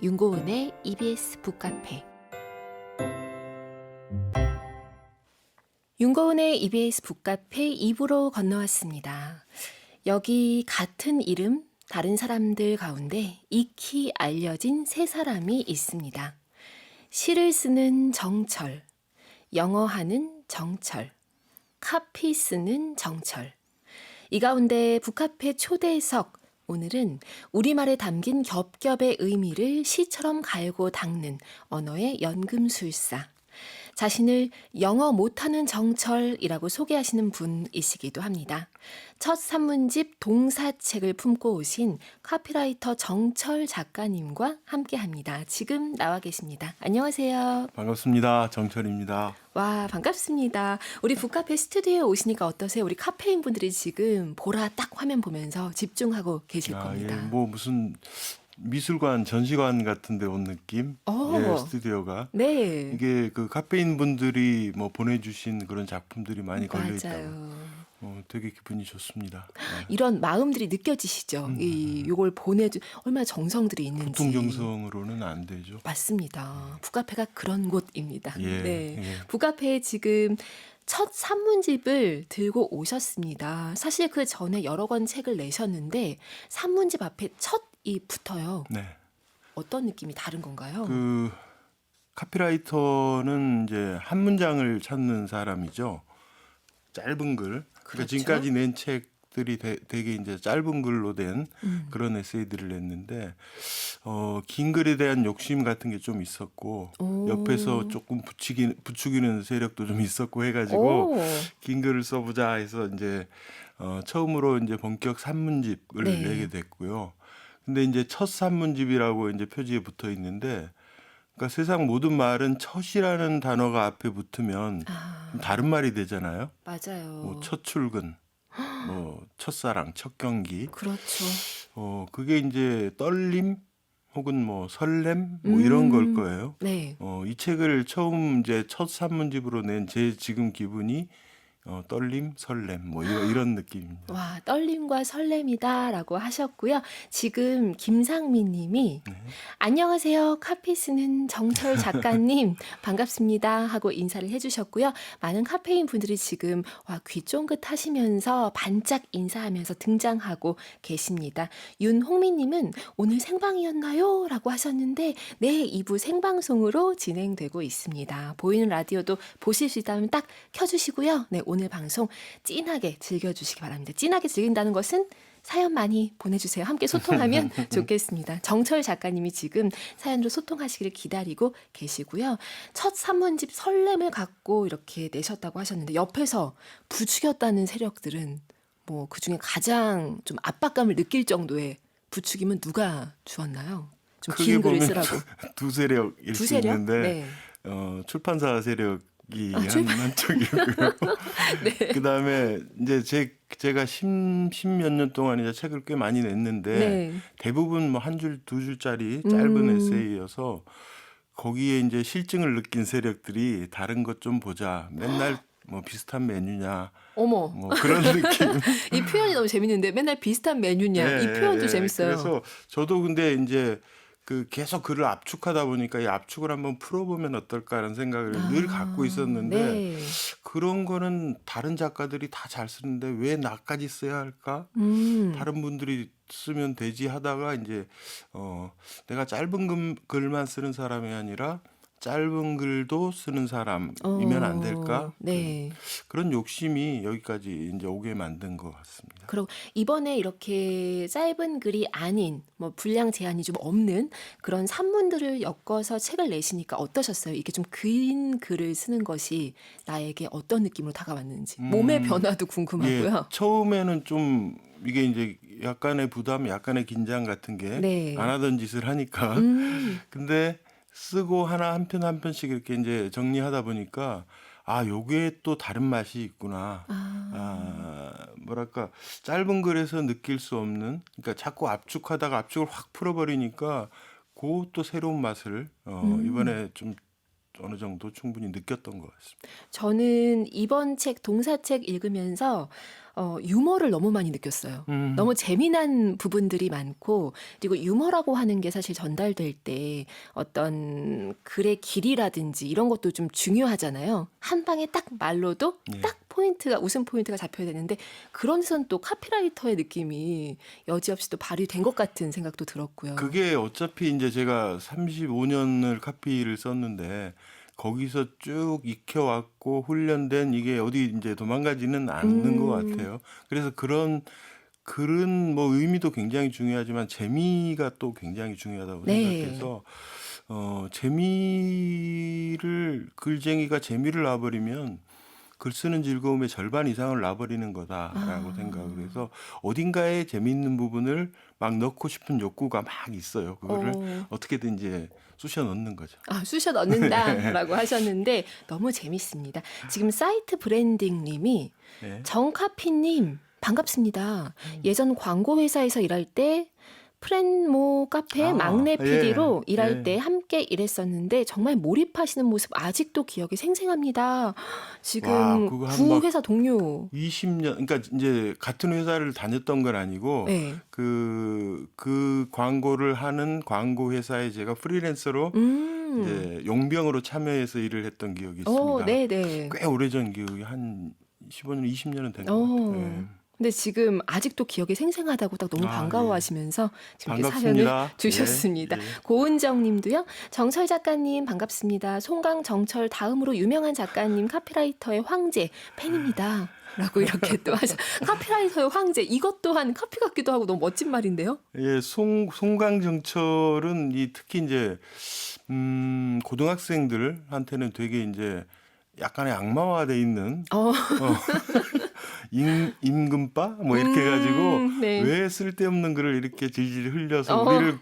윤고은의 EBS 북카페. 윤고은의 EBS 북카페 2부로 건너왔습니다. 여기 같은 이름, 다른 사람들 가운데 익히 알려진 세 사람이 있습니다. 시를 쓰는 정철, 영어하는 정철, 카피 쓰는 정철. 이 가운데 북카페 초대석, 오늘은 우리말에 담긴 겹겹의 의미를 시처럼 갈고 닦는 언어의 연금술사. 자신을 영어 못하는 정철이라고 소개하시는 분이시기도 합니다. 첫 산문집 동사책을 품고 오신 카피라이터 정철 작가님과 함께합니다. 지금 나와 계십니다. 안녕하세요. 반갑습니다. 정철입니다. 와, 반갑습니다. 우리 북카페 스튜디오에 오시니까 어떠세요? 우리 카페인 분들이 지금 보라 딱 화면 보면서 집중하고 계실 겁니다. 예, 뭐 무슨 미술관, 전시관 같은 데 온 느낌? 예, 스튜디오가. 네. 이게 그 카페인 분들이 뭐 보내주신 그런 작품들이 많이 걸려 있다고. 맞아요. 되게 기분이 좋습니다. 이런 마음들이 느껴지시죠? 요걸 보내준 얼마나 정성들이 있는지. 보통 정성으로는 안 되죠. 맞습니다. 북카페가 그런 곳입니다. 예, 네. 예. 북카페에 지금 첫 산문집을 들고 오셨습니다. 사실 그 전에 여러 권 책을 내셨는데 산문집 앞에 첫이 붙어요. 네. 어떤 느낌이 다른 건가요? 그 카피라이터는 이제 한 문장을 찾는 사람이죠. 짧은 글. 그러니까 그렇죠. 지금까지 낸 책들이 되게 이제 짧은 글로 된 그런 에세이들을 냈는데 긴 글에 대한 욕심 같은 게 좀 있었고 오. 옆에서 조금 부추기는 세력도 좀 있었고 해가지고 오. 긴 글을 써보자 해서 이제 처음으로 이제 본격 산문집을 네. 내게 됐고요. 근데 이제 첫 산문집이라고 이제 표지에 붙어 있는데, 그러니까 세상 모든 말은 첫이라는 단어가 앞에 붙으면 아, 다른 말이 되잖아요. 맞아요. 뭐 첫 출근, 뭐 첫사랑, 첫 경기. 그렇죠. 그게 이제 떨림 혹은 뭐 설렘 뭐 이런 걸 거예요. 네. 이 책을 처음 이제 첫 산문집으로 낸 제 지금 기분이 떨림, 설렘 뭐 이런 느낌입니다. 와, 떨림과 설렘이다라고 하셨고요. 지금 김상민 님이 네. 안녕하세요. 카페 쓰는 정철 작가님 반갑습니다 하고 인사를 해주셨고요. 많은 카페인 분들이 지금 귀 쫑긋 하시면서 반짝 인사하면서 등장하고 계십니다. 윤홍민 님은 오늘 생방이었나요? 라고 하셨는데 네, 2부 생방송으로 진행되고 있습니다. 보이는 라디오도 보실 수 있다면 딱 켜주시고요. 네, 오늘 방송 찐하게 즐겨주시기 바랍니다. 찐하게 즐긴다는 것은 사연 많이 보내주세요. 함께 소통하면 좋겠습니다. 정철 작가님이 지금 사연으로 소통하시기를 기다리고 계시고요. 첫 산문집 설렘을 갖고 이렇게 내셨다고 하셨는데 옆에서 부추겼다는 세력들은 뭐 그중에 가장 좀 압박감을 느낄 정도의 부추김은 누가 주었나요? 좀 크게 긴 글을 보면 쓰라고. 두 세력일 두 수 세력? 있는데 네. 출판사 세력이 출판- 한쪽이고요. 네. 그다음에 이제 제가 십몇 년 동안 이제 책을 꽤 많이 냈는데 네. 대부분 뭐 한 줄, 두 줄짜리 짧은 에세이여서 거기에 이제 실증을 느낀 세력들이 다른 것 좀 보자. 맨날 뭐 비슷한 메뉴냐. 어머. 뭐 그런 느낌. 이 표현이 너무 재밌는데 맨날 비슷한 메뉴냐. 이 표현도 재밌어요. 그래서 저도 근데 이제 그 계속 글을 압축하다 보니까 이 압축을 한번 풀어보면 어떨까라는 생각을 늘 갖고 있었는데 네. 그런 거는 다른 작가들이 다 잘 쓰는데 왜 나까지 써야 할까? 다른 분들이 쓰면 되지 하다가 이제 내가 짧은 글만 쓰는 사람이 아니라 짧은 글도 쓰는 사람이면 안 될까? 네. 그런 욕심이 여기까지 이제 오게 만든 것 같습니다. 그리고 이번에 이렇게 짧은 글이 아닌 뭐 분량 제한이 좀 없는 그런 산문들을 엮어서 책을 내시니까 어떠셨어요? 이게 좀 긴 글을 쓰는 것이 나에게 어떤 느낌으로 다가왔는지. 몸의 변화도 궁금하고요. 예, 처음에는 좀 이게 이제 약간의 부담, 약간의 긴장 같은 게 네. 안 하던 짓을 하니까. 근데 쓰고 하나 한 편 한 편씩 이렇게 이제 정리하다 보니까 요게 또 다른 맛이 있구나. 뭐랄까 짧은 글에서 느낄 수 없는, 그러니까 자꾸 압축하다가 압축을 확 풀어버리니까 그 또 새로운 맛을 이번에 좀 어느 정도 충분히 느꼈던 것 같습니다. 저는 이번 책 동사책 읽으면서 유머를 너무 많이 느꼈어요. 너무 재미난 부분들이 많고 그리고 유머라고 하는 게 사실 전달될 때 어떤 글의 길이라든지 이런 것도 좀 중요하잖아요. 한 방에 딱 말로도 예. 딱 포인트가 웃음 포인트가 잡혀야 되는데 그런 데서는 또 카피라이터의 느낌이 여지없이 또 발휘된 것 같은 생각도 들었고요. 그게 어차피 이제 제가 35년을 카피를 썼는데 거기서 쭉 익혀왔고 훈련된 이게 어디 이제 도망가지는 않는 것 같아요. 그래서 그런 글은 뭐 의미도 굉장히 중요하지만 재미가 또 굉장히 중요하다고 네. 생각해서 글쟁이가 재미를 놔버리면 글 쓰는 즐거움의 절반 이상을 놔버리는 거다라고 생각을 해서 어딘가에 재미있는 부분을 막 넣고 싶은 욕구가 막 있어요. 그거를 어떻게든 이제 쑤셔 넣는 거죠. 쑤셔 넣는다라고 하셨는데 너무 재밌습니다. 지금 사이트 브랜딩님이 네. 정카피님 반갑습니다. 예전 광고 회사에서 일할 때 프렌모 카페 막내 PD로 일할 예. 때 함께 일했었는데 정말 몰입하시는 모습 아직도 기억이 생생합니다. 와, 지금 그거 한 구 막 회사 동료. 20년, 그러니까 이제 같은 회사를 다녔던 건 아니고 네. 그 광고를 하는 광고 회사에 제가 프리랜서로 이제 용병으로 참여해서 일을 했던 기억이 있습니다. 네네. 꽤 오래전 기억이 한 15년, 20년은 된 것 같아요. 예. 근데 지금 아직도 기억이 생생하다고 딱 너무 아, 반가워하시면서 지금 이렇게 반갑습니다. 사연을 주셨습니다. 예, 예. 고은정 님도요. 정철 작가님 반갑습니다. 송강 정철 다음으로 유명한 작가님 카피라이터의 황제 팬입니다. 라고 이렇게 또 하셔. 카피라이터의 황제 이것 또한 카피 같기도 하고 너무 멋진 말인데요. 예, 송강정철은 특히 이제 고등학생들한테는 되게 이제 약간의 악마화돼 있는 임금빠 뭐 이렇게 해가지고 네. 왜 쓸데없는 글을 이렇게 질질 흘려서 우리를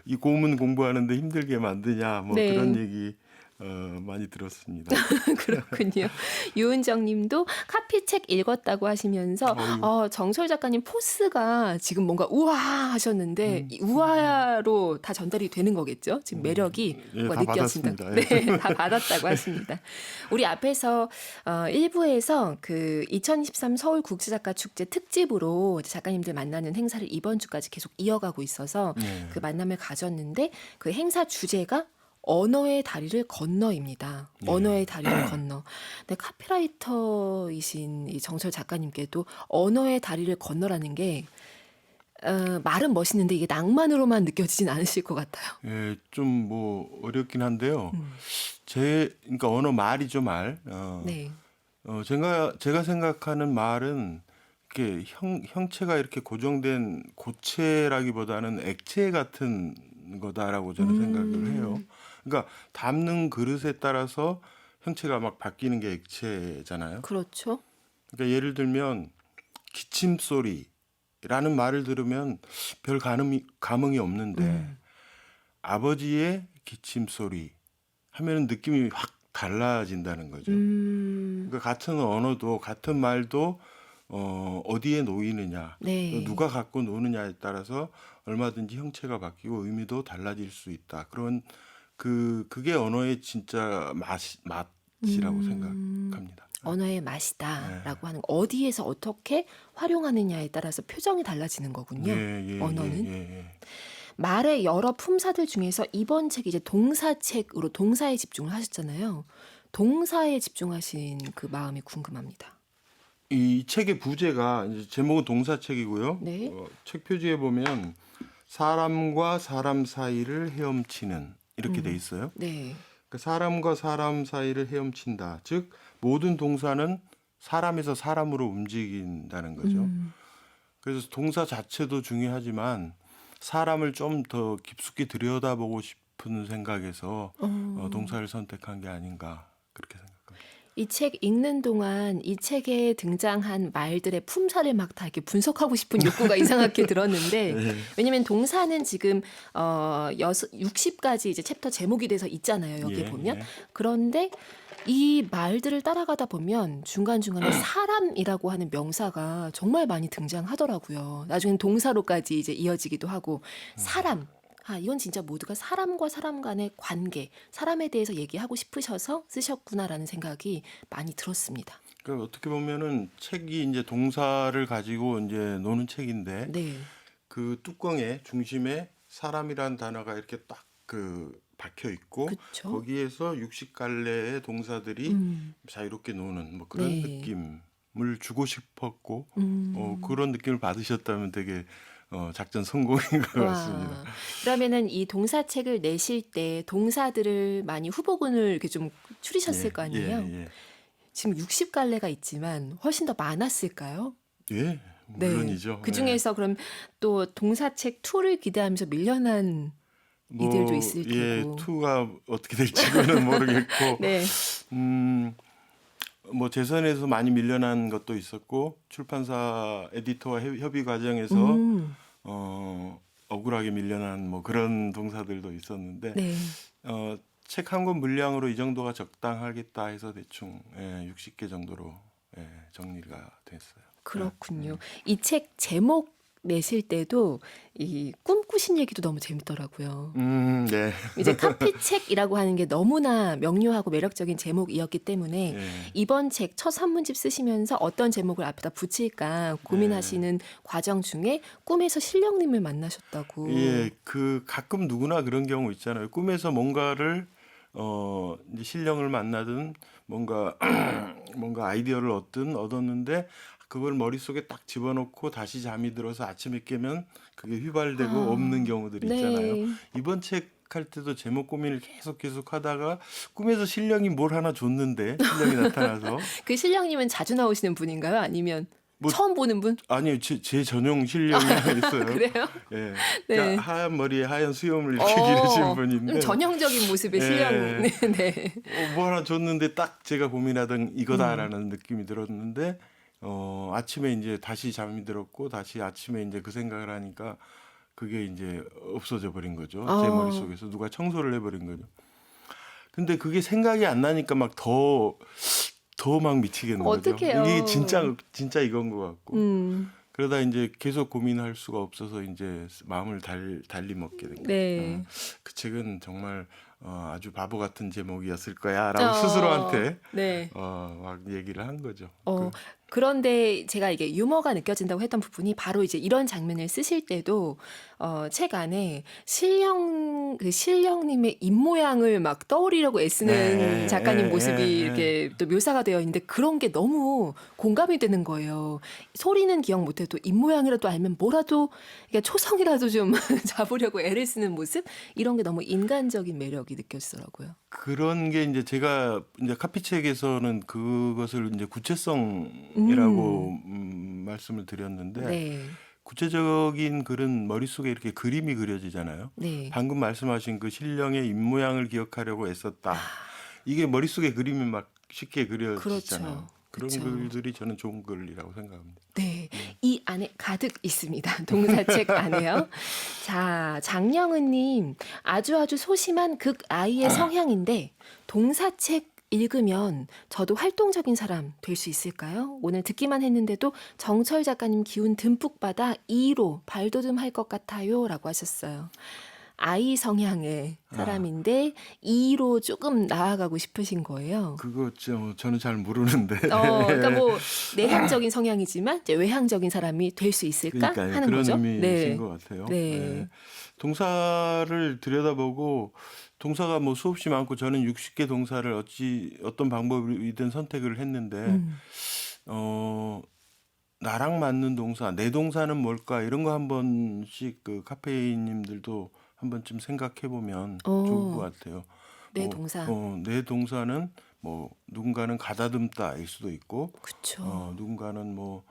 이 고문 공부하는데 힘들게 만드냐 뭐 네. 그런 얘기 많이 들었습니다. 그렇군요. 유은정 님도 카피책 읽었다고 하시면서 정철 작가님 포스가 지금 뭔가 우아 하셨는데 이 우아로 다 전달이 되는 거겠죠? 지금 매력이 예, 뭔가 다 느껴진다. 받았습니다. 예. 네, 다 받았다고 하십니다. 우리 앞에서 1부에서 그 2023 서울 국제작가 축제 특집으로 이제 작가님들 만나는 행사를 이번 주까지 계속 이어가고 있어서 그 만남을 가졌는데 그 행사 주제가 언어의 다리를 건너입니다. 언어의 다리를 건너. 근데 카피라이터이신 이 정철 작가님께도 언어의 다리를 건너라는 게 말은 멋있는데 이게 낭만으로만 느껴지진 않으실 것 같아요. 예, 좀 뭐 어렵긴 한데요. 그러니까 언어 말이죠, 말. 네. 제가 생각하는 말은 이렇게 형체가 이렇게 고정된 고체라기보다는 액체 같은 거다라고 저는 생각을 해요. 그러니까 담는 그릇에 따라서 형체가 막 바뀌는 게 액체잖아요. 그렇죠. 그러니까 예를 들면 기침 소리라는 말을 들으면 별 감흥이 없는데 아버지의 기침 소리 하면은 느낌이 확 달라진다는 거죠. 그러니까 같은 언어도 같은 말도 어디에 놓이느냐, 네. 또 누가 갖고 노느냐에 따라서 얼마든지 형체가 바뀌고 의미도 달라질 수 있다. 그런 그게 언어의 진짜 맛이라고 생각합니다. 언어의 맛이다라고 하는 거. 어디에서 어떻게 활용하느냐에 따라서 표정이 달라지는 거군요. 언어는. 예. 말의 여러 품사들 중에서 이번 책이 이제 동사책으로 동사에 집중을 하셨잖아요. 동사에 집중하신 그 마음이 궁금합니다. 이 책의 부제가 이제 제목은 동사책이고요. 네. 책 표지에 보면 사람과 사람 사이를 헤엄치는 이렇게 돼 있어요. 네. 그러니까 사람과 사람 사이를 헤엄친다. 즉 모든 동사는 사람에서 사람으로 움직인다는 거죠. 그래서 동사 자체도 중요하지만 사람을 좀 더 깊숙이 들여다보고 싶은 생각에서 동사를 선택한 게 아닌가 그렇게 생각합니다. 이 책 읽는 동안 이 책에 등장한 말들의 품사를 막 다 이렇게 분석하고 싶은 욕구가 이상하게 들었는데 왜냐면 동사는 지금 60가지 이제 챕터 제목이 돼서 있잖아요. 여기 보면. 그런데 이 말들을 따라가다 보면 중간중간에 사람이라고 하는 명사가 정말 많이 등장하더라고요. 나중엔 동사로까지 이제 이어지기도 하고 사람. 이건 진짜 모두가 사람과 사람 간의 관계, 사람에 대해서 얘기하고 싶으셔서 쓰셨구나라는 생각이 많이 들었습니다. 그러니까 어떻게 보면은 책이 이제 동사를 가지고 이제 노는 책인데 네. 그 뚜껑의 중심에 사람이란 단어가 이렇게 딱 그 박혀 있고 그쵸. 거기에서 60갈래의 동사들이 음. 자유롭게 노는 뭐 그런 네. 느낌을 주고 싶었고 음. 그런 느낌을 받으셨다면 되게 작전 성공인 것 같습니다. 와. 그러면은 이 동사책을 내실 때 동사들을 많이 후보군을 이렇게 좀 추리셨을 예, 거 예, 아니에요? 예. 지금 60갈래가 있지만 훨씬 더 많았을까요? 예, 네. 물론이죠. 예. 그중에서 그럼 또 동사책 2를 기대하면서 밀려난 이들도 뭐, 있을 예, 테고. 투가 어떻게 될지는 모르겠고, 네. 음, 뭐 재선에서 많이 밀려난 것도 있었고, 출판사 에디터와 협의 과정에서 음. 억울하게 밀려난 뭐 그런 동사들도 있었는데, 네. 책 한 권 분량으로 이 정도가 적당하겠다 해서 대충 60개 정도로 정리가 됐어요. 예, 그렇군요. 이 책 제목 내실 때도 이 꿈꾸신 얘기도 너무 재밌더라고요. 네. 이제 카피책이라고 하는 게 너무나 명료하고 매력적인 제목이었기 때문에 예, 이번 책 첫 산문집 쓰시면서 어떤 제목을 앞에다 붙일까 예. 고민하시는 과정 중에 꿈에서 신령님을 만나셨다고. 예, 그 가끔 누구나 그런 경우 있잖아요. 꿈에서 뭔가를 이제 신령을 만나든 뭔가 뭔가 아이디어를 얻었는데 그걸 머릿속에 딱 집어넣고 다시 잠이 들어서 아침에 깨면 그게 휘발되고 없는 아, 경우들이 있잖아요. 네. 이번 책 할 때도 제목 고민을 계속 하다가 꿈에서 신령이 뭘 하나 줬는데 신령이 나타나서 그 신령님은 자주 나오시는 분인가요? 아니면 뭐 처음 보는 분? 아니요, 제 전용 신령이 하나 있어요. 그래요? 예, 그러니까 네. 하얀 머리에 하얀 수염을 이렇게 기르신 좀 분인데, 전형적인 모습의 신령. 예, 네, 네. 뭐 하나 줬는데 딱 제가 고민하던 음. 이거다라는 느낌이 들었는데, 아침에 이제 다시 잠이 들었고, 다시 아침에 이제 그 생각을 하니까 그게 이제 없어져 버린 거죠. 제 어, 머릿속에서 누가 청소를 해버린 거죠. 근데 그게 생각이 안 나니까 막 더 막 미치겠는 거죠. 이게 어떡해요. 진짜 이건 것 같고. 음. 그러다 이제 계속 고민할 수가 없어서 이제 마음을 달리 먹게 된 거죠. 네. 그 책은 정말 아주 바보 같은 제목이었을 거야라고 어, 스스로한테 네. 막 얘기를 한 거죠. 어, 그런데 제가 이게 유머가 느껴진다고 했던 부분이 바로 이제 이런 장면을 쓰실 때도 책 안에 그 신령님의 입모양을 막 떠올리려고 네, 애쓰는 작가님 모습이 이렇게 또 묘사가 되어 있는데 그런 게 너무 공감이 되는 거예요. 소리는 기억 못해도 입모양이라도 알면 뭐라도 그러니까 초성이라도 좀 잡으려고 애를 쓰는 모습 이런 게 너무 인간적인 매력이 느껴지더라고요. 그런 게 이제 제가 이제 카피책에서는 그것을 이제 구체성이라고 음, 말씀을 드렸는데 네, 구체적인 글은 머릿속에 이렇게 그림이 그려지잖아요. 네, 방금 말씀하신 그 신령의 입모양을 기억하려고 애썼다. 이게 머릿속에 그림이 막 쉽게 그려지잖아요. 그렇죠, 그런 그렇죠. 글들이 저는 좋은 글이라고 생각합니다. 네, 이 안에 가득 있습니다. 동사책 안에요. 자, 장영은님, 아주 소심한 극 아이의 성향인데 동사책 읽으면 저도 활동적인 사람 될 수 있을까요? 오늘 듣기만 했는데도 정철 작가님 기운 듬뿍 받아 2로 발돋움할 것 같아요라고 하셨어요. 아이 성향의 아, 사람인데 2로 조금 나아가고 싶으신 거예요. 그거 저는 잘 모르는데. 그러니까 뭐 내향적인 성향이지만 이제 외향적인 사람이 될 수 있을까 그러니까요. 하는 그런 거죠. 의미이신 네, 것 같아요. 예. 네, 동사를 들여다보고 동사가 뭐 수없이 많고 저는 60개 동사를 어떤 방법이든 선택을 했는데 음, 어, 나랑 맞는 동사, 내 동사는 뭘까 이런 거 한 번씩 그 카페인님들도 한 번쯤 생각해 보면 좋을 것 어, 같아요. 내 뭐, 동사, 내 동사는 뭐 누군가는 가다듬다일 수도 있고, 그쵸. 누군가는 뭐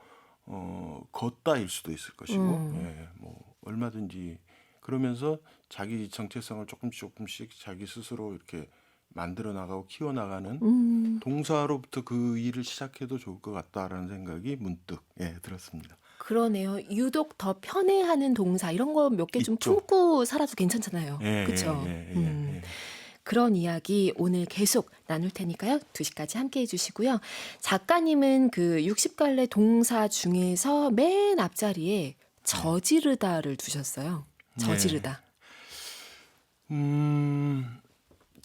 걷다일 수도 있을 것이고, 음, 예, 뭐 얼마든지 그러면서 자기 정체성을 조금씩 자기 스스로 이렇게 만들어 나가고 키워 나가는 음, 동사로부터 그 일을 시작해도 좋을 것 같다라는 생각이 문득 들었습니다. 그러네요. 유독 더 편애하는 동사 이런 거 몇 개 좀 있죠. 품고 살아도 괜찮잖아요. 예, 예, 그쵸? 예, 예, 예. 그런 이야기 오늘 계속 나눌 테니까요. 2시까지 함께 해주시고요. 작가님은 그 60갈래 동사 중에서 맨 앞자리에 네. 저지르다를 두셨어요. 예. 저지르다. 음,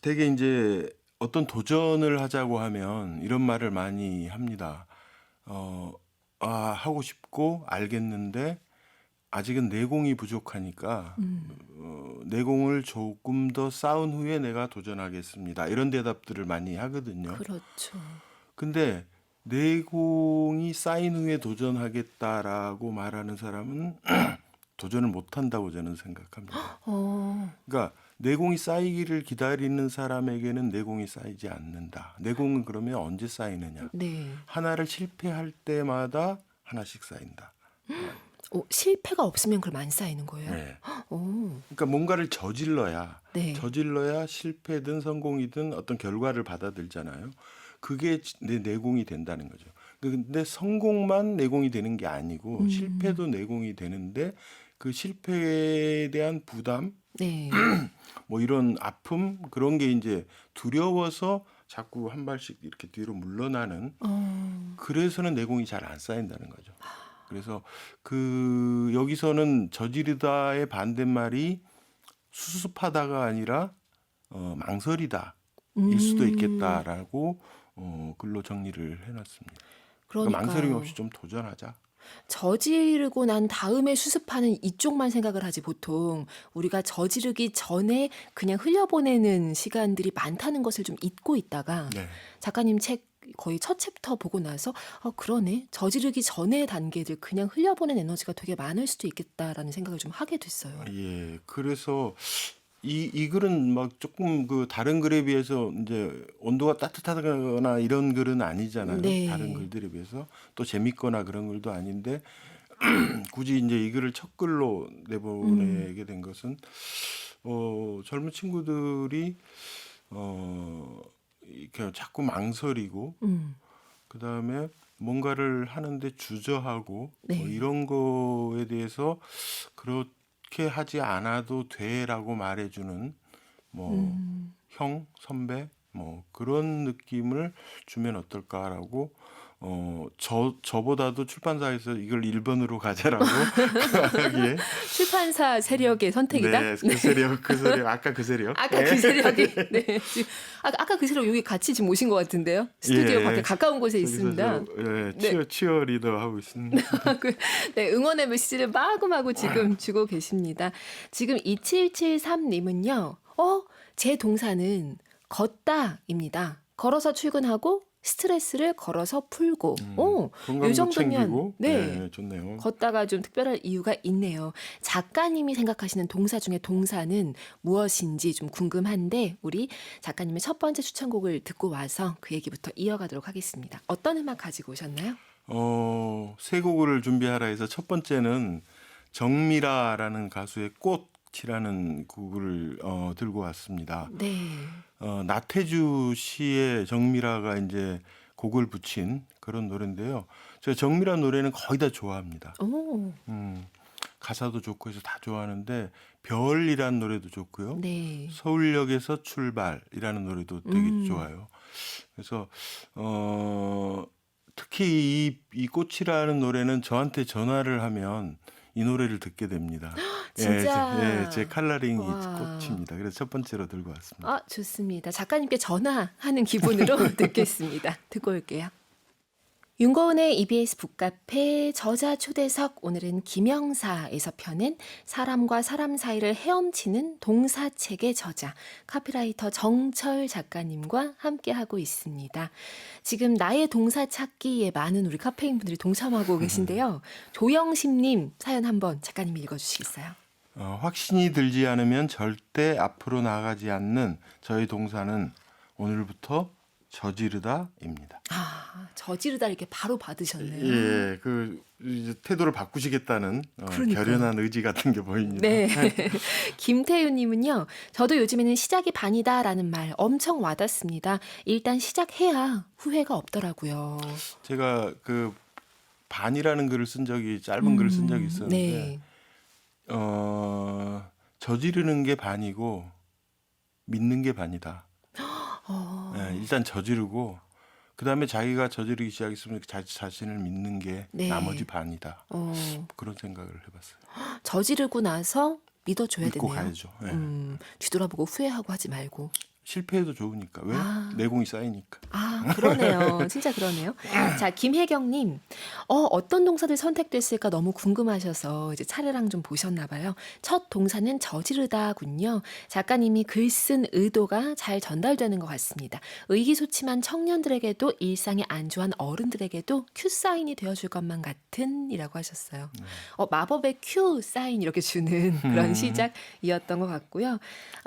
되게 이제 어떤 도전을 하자고 하면 이런 말을 많이 합니다. 하고 싶고 알겠는데 아직은 내공이 부족하니까 내공을 조금 더 쌓은 후에 내가 도전하겠습니다. 이런 대답들을 많이 하거든요. 그렇죠. 근데 내공이 쌓인 후에 도전하겠다라고 말하는 사람은 도전을 못한다고 저는 생각합니다. 그러니까 내공이 쌓이기를 기다리는 사람에게는 내공이 쌓이지 않는다. 내공은 그러면 언제 쌓이느냐? 네. 하나를 실패할 때마다 하나씩 쌓인다. 실패가 없으면 그럼 안 쌓이는 거예요? 네. 오, 그러니까 뭔가를 저질러야 네. 실패든 성공이든 어떤 결과를 받아들잖아요. 그게 내 내공이 된다는 거죠. 근데 성공만 내공이 되는 게 아니고 실패도 내공이 되는데 그 실패에 대한 부담, 네. 뭐 이런 아픔 그런 게 이제 두려워서 자꾸 한 발씩 이렇게 뒤로 물러나는 그래서는 내공이 잘 안 쌓인다는 거죠. 그래서 여기서는 저지르다의 반대말이 수습하다가 아니라 망설이다 일 수도 있겠다라고 글로 정리를 해놨습니다. 그러니까 망설임 그러니까요. 없이 좀 도전하자. 저지르고 난 다음에 수습하는 이쪽만 생각을 하지 보통 우리가 저지르기 전에 그냥 흘려보내는 시간들이 많다는 것을 좀 잊고 있다가 네. 작가님 책 거의 첫 챕터 보고 나서 그러네. 저지르기 전의 단계들 그냥 흘려보낸 에너지가 되게 많을 수도 있겠다라는 생각을 좀 하게 됐어요. 예. 그래서 이 글은 막 조금 그 다른 글에 비해서 이제 온도가 따뜻하거나 이런 글은 아니잖아요. 다른 네. 글들에 비해서 또 재밌거나 그런 글도 아닌데 굳이 이제 이 글을 첫 글로 내보내게 된 것은 젊은 친구들이 이렇게 자꾸 망설이고 음. 그다음에 뭔가를 하는데 주저하고 네. 이런 거에 대해서 그렇게 하지 않아도 돼라고 말해주는 뭐 형, 선배 뭐 그런 느낌을 주면 어떨까라고 저보다도 출판사에서 이걸 1번으로 가자라고 하기에 출판사 세력의 선택이다? 네, 그 세력 아까 그 세력 아까 그 세력이 네. 아까 그 세력 여기 같이 지금 오신 것 같은데요. 스튜디오 예. 밖에 가까운 곳에 저기서 있습니다. 네. 치어리더 하고 있습니다. 네, 응원의 메시지를 마구마구 지금 주고 계십니다. 지금 2773님은요. 제 동사는 걷다입니다. 걸어서 출근하고 스트레스를 걸어서 풀고. 요 건강도 정도면 챙기고 네. 좋네요. 걷다가 좀 특별할 이유가 있네요. 작가님이 생각하시는 동사 중에 동사는 무엇인지 좀 궁금한데 우리 작가님의 첫 번째 추천곡을 듣고 와서 그 얘기부터 이어가도록 하겠습니다. 어떤 음악 가지고 오셨나요? 세 곡을 준비하라 해서 첫 번째는 정미라라는 가수의 꽃이라는 곡을 들고 왔습니다. 네. 나태주 씨의 정미라가 이제 곡을 붙인 그런 노래인데요. 제가 정미라 노래는 거의 다 좋아합니다. 오. 가사도 좋고 해서 다 좋아하는데 별이라는 노래도 좋고요. 네. 서울역에서 출발이라는 노래도 되게 좋아요. 그래서 특히 이 꽃이라는 노래는 저한테 전화를 하면 이 노래를 듣게 됩니다. 진짜. 제 칼라링이 와. 꽃입니다. 그래서 첫 번째로 들고 왔습니다. 좋습니다. 작가님께 전화하는 기분으로 듣겠습니다. 듣고 올게요. 윤고은의 EBS 북카페 저자 초대석 오늘은 김영사에서 펴낸 사람과 사람 사이를 헤엄치는 동사책의 저자 카피라이터 정철 작가님과 함께하고 있습니다. 지금 나의 동사 찾기에 많은 우리 카페인 분들이 동참하고 계신데요. 조영심님 사연 한번 작가님이 읽어주시겠어요? 확신이 들지 않으면 절대 앞으로 나가지 않는 저의 동사는 오늘부터 저지르다입니다. 저지르다 이렇게 바로 받으셨네요. 예, 이제 태도를 바꾸시겠다는 결연한 의지 같은 게 보입니다. 네. 김태윤님은요. 저도 요즘에는 시작이 반이다라는 말 엄청 와닿습니다. 일단 시작해야 후회가 없더라고요. 제가 반이라는 글을 쓴 적이 짧은 글을 쓴 적이 있었는데 네. 저지르는 게 반이고 믿는 게 반이다. 일단 저지르고 그다음에 자기가 저지르기 시작했으면 자신을 믿는 게 네. 나머지 반이다. 어, 그런 생각을 해봤어요. 저지르고 나서 믿어줘야 믿고 되네요. 가야죠. 예. 뒤돌아보고 후회하고 하지 말고. 실패해도 좋으니까. 왜? 아. 내공이 쌓이니까. 그러네요. 진짜 그러네요. 자, 김혜경님. 어떤 동사들 선택됐을까 너무 궁금하셔서 이제 차례랑 좀 보셨나 봐요. 첫 동사는 저지르다군요. 작가님이 글 쓴 의도가 잘 전달되는 것 같습니다. 의기소침한 청년들에게도 일상이 안주한 어른들에게도 큐 사인이 되어줄 것만 같은 이라고 하셨어요. 마법의 큐 사인 이렇게 주는 그런 시작이었던 것 같고요.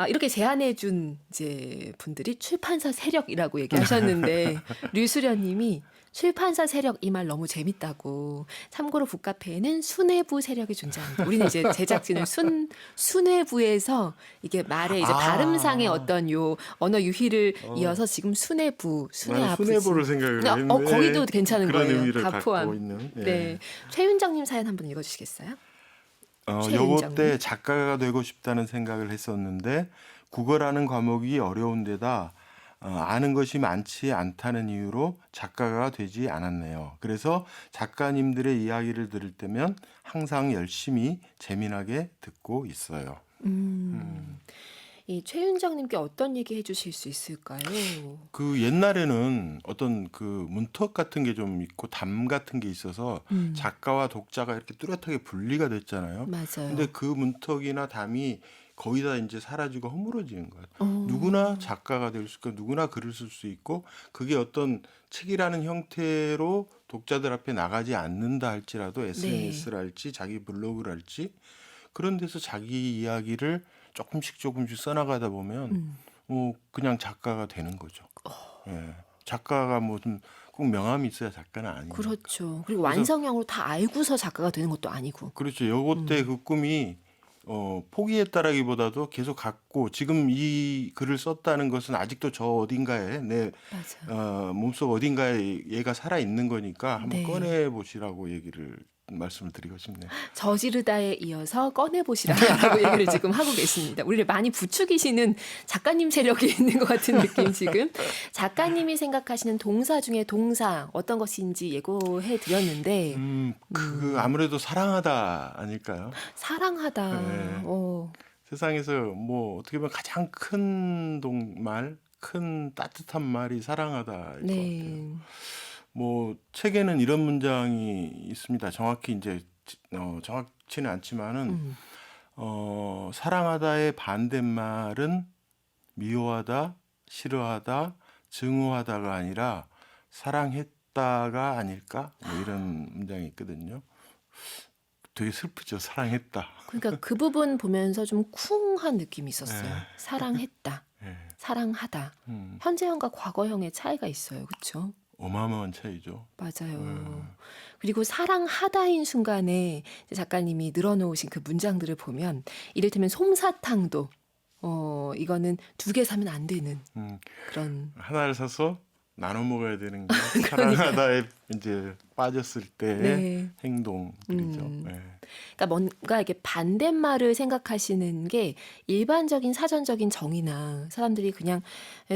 이렇게 제안해준 이제 분들이 출판사 세력이라고 얘기하셨는데 류수련님이 출판사 세력 이 말 너무 재밌다고. 참고로 북카페에는 수뇌부 세력이 존재합니다. 우리는 이제 제작진은 수뇌부에서 이게 말의 이제 발음상의 어떤 요 언어 유희를 이어서 지금 수뇌부, 나는 수뇌아부지. 수뇌부를 생각을 했는데 거기도 괜찮은 그런 거예요. 의미를 다 갖고 포함. 있는. 예. 네, 최윤정님 사연 한번 읽어주시겠어요? 요거 최윤정님. 때 작가가 되고 싶다는 생각을 했었는데 국어라는 과목이 어려운 데다 아는 것이 많지 않다는 이유로 작가가 되지 않았네요. 그래서 작가님들의 이야기를 들을 때면 항상 열심히 재미나게 듣고 있어요. 이 최윤정님께 어떤 얘기 해주실 수 있을까요? 그 옛날에는 어떤 그 문턱 같은 게 좀 있고 담 같은 게 있어서 작가와 독자가 이렇게 뚜렷하게 분리가 됐잖아요. 맞아요. 근데 그 문턱이나 담이 거의 다 이제 사라지고 허물어지는 거예요. 어. 누구나 작가가 될 수 있고 누구나 글을 쓸 수 있고 그게 어떤 책이라는 형태로 독자들 앞에 나가지 않는다 할지라도 SNS를 할지 자기 블로그를 할지 그런 데서 자기 이야기를 조금씩 써나가다 보면 그냥 작가가 되는 거죠. 예. 작가가 뭐 좀 꼭 명함이 있어야 작가는 아니니까. 그렇죠. 그리고 그래서 완성형으로 다 알고서 작가가 되는 것도 아니고. 그렇죠. 요거 때 그 꿈이 포기했다라기보다도 계속 갖고 지금 이 글을 썼다는 것은 아직도 저 어딘가에 내 맞아요. 몸속 어딘가에 얘가 살아 있는 거니까 한번 네. 꺼내 보시라고 말씀을 드리고 싶네요. 저지르다에 이어서 꺼내보시라라고 얘기를 지금 하고 계십니다. 우리를 많이 부추기시는 작가님 세력이 있는 것 같은 느낌 지금. 작가님이 생각하시는 동사 중에 동사 어떤 것인지 예고해 드렸는데 아무래도 사랑하다 아닐까요? 사랑하다. 네. 세상에서 뭐 어떻게 보면 가장 큰 큰 따뜻한 말이 사랑하다일 것 같아요. 네. 뭐 책에는 이런 문장이 있습니다. 정확히 이제 정확치는 않지만은 사랑하다의 반대말은 미워하다, 싫어하다, 증오하다가 아니라 사랑했다가 아닐까? 뭐 이런 문장이 있거든요. 되게 슬프죠. 사랑했다. 그러니까 그 부분 보면서 좀 쿵한 느낌이 있었어요. 네. 사랑했다. 예. 사랑하다. 현재형과 과거형의 차이가 있어요. 그렇죠? 어마어마한 차이죠. 맞아요. 그리고 사랑하다인 순간에 이제 작가님이 늘어놓으신 그 문장들을 보면 이를테면 솜사탕도 이거는 2개 사면 안 되는 그런 하나를 사서 나눠 먹어야 되는 게 사랑하다에 이제 빠졌을 때의 네. 행동들이죠. 네. 그러니까 뭔가 이게 반대말을 생각하시는 게 일반적인 사전적인 정의나 사람들이 그냥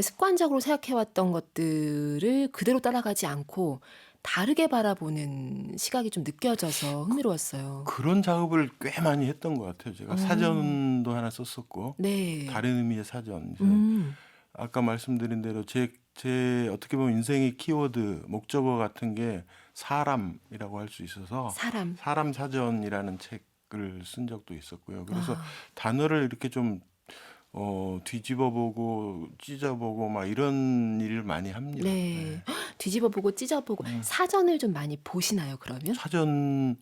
습관적으로 생각해왔던 것들을 그대로 따라가지 않고 다르게 바라보는 시각이 좀 느껴져서 흥미로웠어요. 그런 작업을 꽤 많이 했던 것 같아요. 제가 사전도 하나 썼었고 네. 다른 의미의 사전. 아까 말씀드린 대로 제 어떻게 보면 인생의 키워드, 목적어 같은 게 사람이라고 할 수 있어서 사람 사전이라는 책을 쓴 적도 있었고요. 그래서 단어를 이렇게 좀 뒤집어보고 찢어보고 막 이런 일을 많이 합니다. 네. 뒤집어보고 찢어보고 사전을 좀 많이 보시나요, 그러면? 사전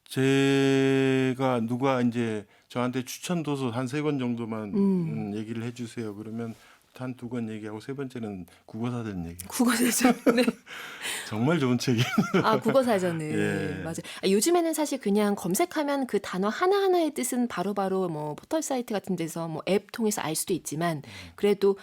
제가 누가 이제 저한테 추천 도서 한 3권 정도만 얘기를 해주세요. 그러면 한 2권 얘기하고 3번째는 국어사전 얘기. 국어사전. 네. 정말 좋은 책이에요. 국어사전을. 예. 맞아요. 요즘에는 사실 그냥 검색하면 그 단어 하나하나의 뜻은 바로바로 뭐 포털 사이트 같은 데서 뭐 앱 통해서 알 수도 있지만 그래도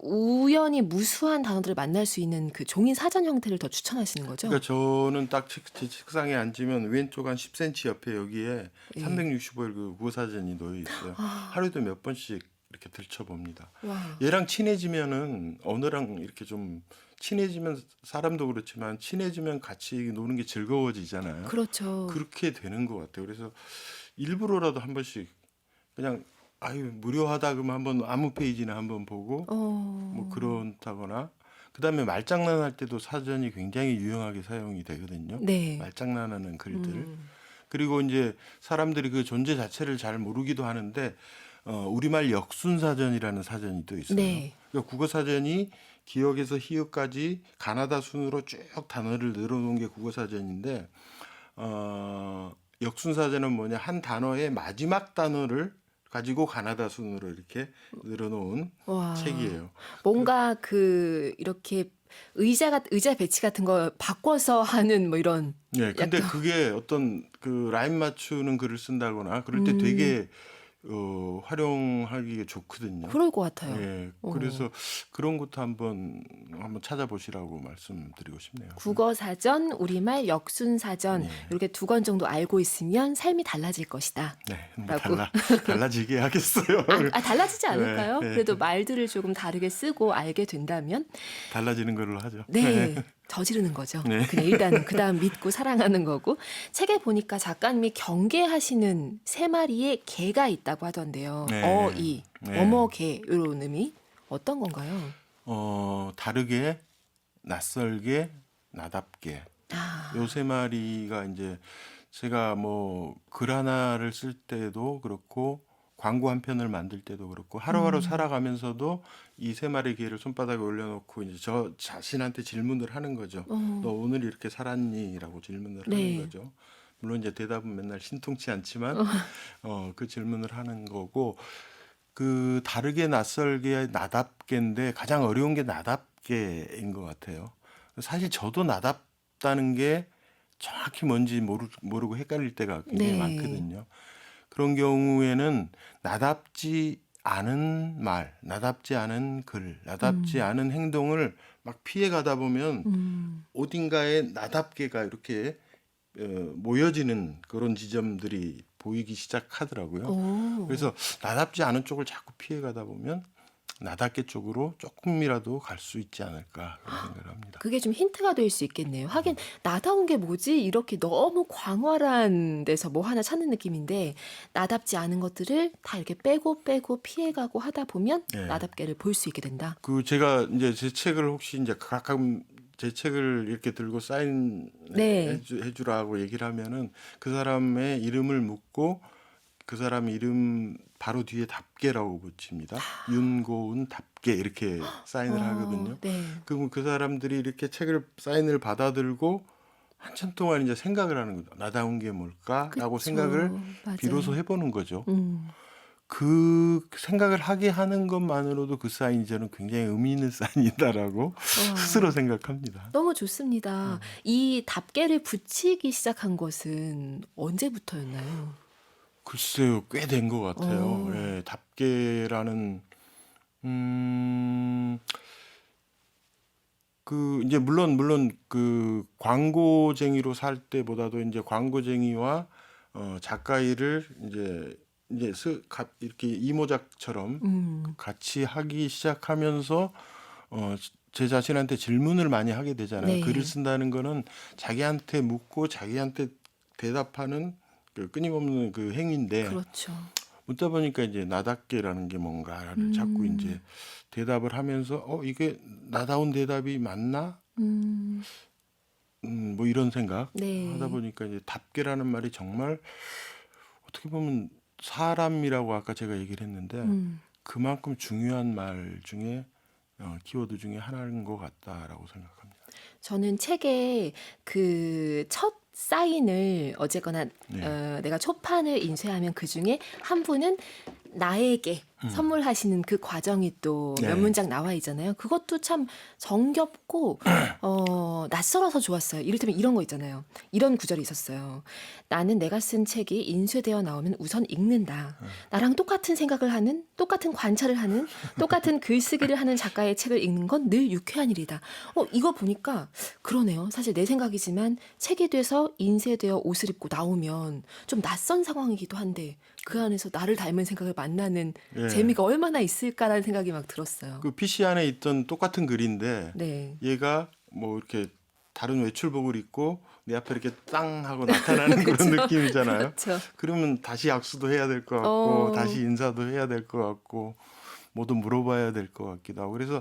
우연히 무수한 단어들을 만날 수 있는 그 종이 사전 형태를 더 추천하시는 거죠? 그러니까 저는 딱 제 책상에 앉으면 왼쪽 한 10cm 옆에 여기에 365일 그 국어사전이 놓여 있어요. 하루에도 몇 번씩 이렇게 들춰봅니다. 와. 얘랑 친해지면은 언어랑 이렇게 좀 친해지면 사람도 그렇지만 친해지면 같이 노는 게 즐거워지잖아요. 그렇죠. 그렇게 되는 것 같아요. 그래서 일부러라도 한 번씩 그냥 아유 무료하다 그러면 한번 아무 페이지나 한번 보고 뭐 어. 그렇다거나 그다음에 말장난할 때도 사전이 굉장히 유용하게 사용이 되거든요. 네. 말장난하는 글들. 음. 그리고 이제 사람들이 그 존재 자체를 잘 모르기도 하는데 우리말 역순사전이라는 사전이 또 있어요. 네. 그러니까 국어사전이 기역에서 희역까지 가나다 순으로 쭉 단어를 늘어놓은 게 국어사전인데 역순사전은 뭐냐 한 단어의 마지막 단어를 가지고 가나다 순으로 이렇게 늘어놓은 와. 책이에요. 뭔가 이렇게 의자 배치 같은 거 바꿔서 하는 뭐 이런 네, 근데 약간 그게 어떤 그 라임 맞추는 글을 쓴다거나 그럴 때 음. 되게 활용하기가 좋거든요. 그럴 것 같아요. 예, 어. 그래서 그런 것도 한번 찾아보시라고 말씀드리고 싶네요. 국어사전, 우리말 역순사전 예. 이렇게 2권 정도 알고 있으면 삶이 달라질 것이다. 네, 뭐 라고. 달라지게 하겠어요. 달라지지 않을까요? 네, 네. 그래도 말들을 조금 다르게 쓰고 알게 된다면 달라지는 걸로 하죠. 네, 저지르는 거죠. 네. 그냥 일단은 그다음 믿고 사랑하는 거고. 책에 보니까 작가님이 경계하시는 3마리의 개가 있다고 하던데요. 네. 어이, 네. 어머개 이런 의미 어떤 건가요? 다르게, 낯설게, 나답게. 아, 요 3마리가 이제 제가 뭐 글 하나를 쓸 때도 그렇고 광고 한 편을 만들 때도 그렇고 하루하루 살아가면서도 이 3마리 개를 손바닥에 올려놓고 이제 저 자신한테 질문을 하는 거죠. 너 오늘 이렇게 살았니? 라고 질문을 네. 하는 거죠. 물론 이제 대답은 맨날 신통치 않지만 그 질문을 하는 거고 그 다르게 낯설게 나답게인데 가장 어려운 게 나답게인 것 같아요. 사실 저도 나답다는 게 정확히 뭔지 모르고 헷갈릴 때가 굉장히 네. 많거든요. 그런 경우에는 나답지 않은 말, 나답지 않은 글, 나답지 않은 행동을 막 피해 가다 보면 어딘가에 나답게가 이렇게 모여지는 그런 지점들이 보이기 시작하더라고요. 오. 그래서 나답지 않은 쪽을 자꾸 피해 가다 보면 나답게 쪽으로 조금이라도 갈 수 있지 않을까 그런 생각을 합니다. 그게 좀 힌트가 될 수 있겠네요. 하긴 나다운 게 뭐지? 이렇게 너무 광활한 데서 뭐 하나 찾는 느낌인데 나답지 않은 것들을 다 이렇게 빼고 피해가고 하다 보면 네. 나답게를 볼 수 있게 된다. 그 제가 이제 제 책을 혹시 이제 가끔 제 책을 이렇게 들고 사인 네. 해주라고 얘기를 하면은 그 사람의 이름을 묻고 그 사람 이름 바로 뒤에 답게라고 붙입니다. 윤고은 답게 이렇게 사인을 하거든요. 네. 그럼 그 사람들이 이렇게 책을 사인을 받아들고 한참 동안 이제 생각을 하는 거죠. 나다운 게 뭘까라고 그쵸. 생각을 맞아요. 비로소 해보는 거죠. 음. 그 생각을 하게 하는 것만으로도 그 사인이 저는 굉장히 의미 있는 사인이다라고 와. 스스로 생각합니다. 너무 좋습니다. 이 답게를 붙이기 시작한 것은 언제부터였나요? 글쎄요, 꽤 된 것 같아요. 어. 예, 답게라는 그 이제 물론 그 광고쟁이로 살 때보다도 이제 광고쟁이와 작가 일을 이제 이렇게 이모작처럼 같이 하기 시작하면서 제 자신한테 질문을 많이 하게 되잖아요. 네. 글을 쓴다는 거는 자기한테 묻고 자기한테 대답하는 그 끊임없는 그 행위인데 그렇죠. 묻다 보니까 이제 나답게라는 게 뭔가를 자꾸 이제 대답을 하면서 이게 나다운 대답이 맞나? 뭐 이런 생각 네. 하다 보니까 이제 답게라는 말이 정말 어떻게 보면 사람이라고 아까 제가 얘기를 했는데 그만큼 중요한 말 중에 키워드 중에 하나인 것 같다라고 생각합니다. 저는 책에 그 첫 사인을 어쨌거나 네. 내가 초판을 인쇄하면 그 중에 한 분은 나에게 선물하시는 그 과정이 또 몇 네. 문장 나와 있잖아요. 그것도 참 정겹고 낯설어서 좋았어요. 이를테면 이런 거 있잖아요. 이런 구절이 있었어요. 나는 내가 쓴 책이 인쇄되어 나오면 우선 읽는다. 나랑 똑같은 생각을 하는, 똑같은 관찰을 하는, 똑같은 글쓰기를 하는 작가의 책을 읽는 건 늘 유쾌한 일이다. 이거 보니까 그러네요. 사실 내 생각이지만 책이 돼서 인쇄되어 옷을 입고 나오면 좀 낯선 상황이기도 한데 그 안에서 나를 닮은 생각을 만나는 예. 재미가 얼마나 있을까라는 생각이 막 들었어요. 그 PC 안에 있던 똑같은 글인데 네. 얘가 뭐 이렇게 다른 외출복을 입고 내 앞에 이렇게 땅 하고 나타나는 그런 그쵸. 느낌이잖아요. 그렇죠. 그러면 다시 악수도 해야 될 것 같고 어. 다시 인사도 해야 될 것 같고 뭐도 물어봐야 될 것 같기도 하고 그래서